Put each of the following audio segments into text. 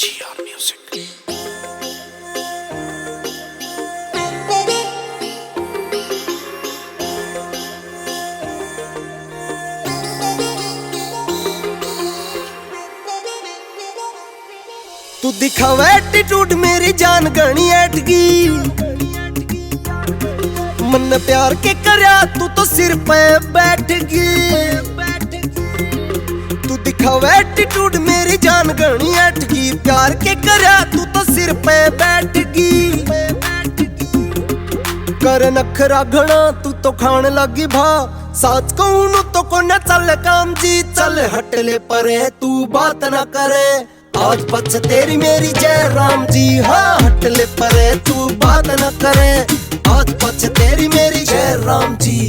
GR Music। तू दिखावा attitude मेरी जान गणी अटकी, मन प्यार के करया तू तो सिर पे बैठ गई। तू दिखावा एटीट्यूड मेरी जान गणी अटकी, प्यार के करया तू तो सिर पे बैठ गई। कर नखरा घना तू तो खान लगी भा, साच कहूं तो को न चल काम जी। चल हट ले परे तू बात न करे, आज पछ तेरी मेरी जय राम जी। हाँ हट ले परे तू बात न करे, आज पछ तेरी मेरी जय राम जी।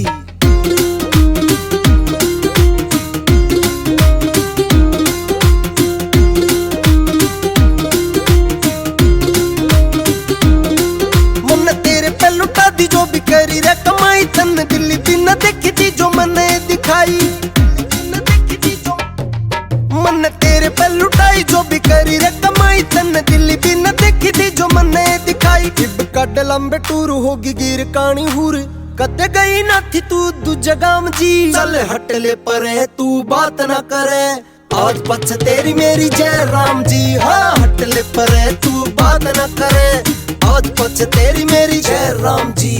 मन तेरे पे लुटा दी जो भी करी रे कमाई, तन दिल्ली भी न देखी थी जो मैंने दिखाई। मन तेरे पे लुटाई जो भी करी रे कमाई, तन दिल्ली भी न देखी थी जो मैंने दिखाई। इब कड लंबे टूर होगी गिर कानी हुर, कदे गई ना थी तू दूजे गाम जी। चल हट ले परे तू बात न करे, आज पछ तेरी मेरी जय राम जी। हाँ हट ले परे तू बात न करे, आज पछ तेरी मेरी जय राम जी।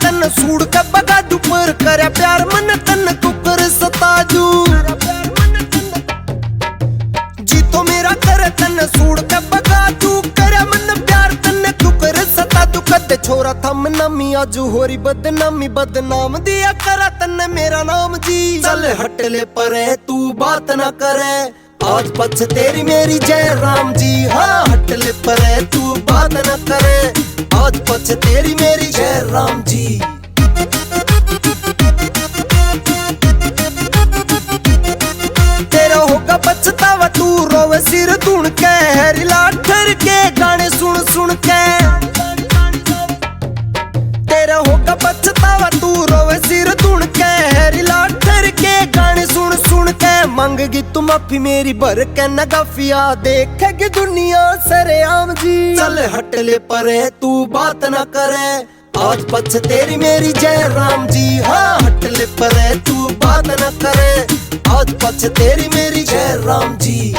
तन सूड़ के बगा दुपर करे प्यार मन तन कुकर सताजू। जी तो मेरा करे तन सूड़ के बगा तू करे मन प्यार तन कुकर सता तू। कद छोरा थम नामी आजू होरी बदनामी, बदनाम दिया करा तन मेरा नाम जी। चल हट ले परे तू बात न करे, आज पछ तेरी मेरी जय राम जी। हाँ हट ले परे तू बात न करे, आज पछ तेरी मेरी जय राम जी। तेरा होगा पछतावा तू रोवे सिर धुन के, हैरिला ठर के गाने सुन सुन के। तेरा होगा पछतावा तू रोवे सिर धुन के, हैरिला ठर के गाने सुन सुन के। मांगेगी तू माफी मेरी भर के नगाफिया, देखेगी दुनिया सरेआम जी। चल हट ले परे तू बात न करे, आज पछ तेरी मेरी जय राम जी। हाँ हट ले परे तू बात न करे, आज पछ तेरी मेरी जय राम जी।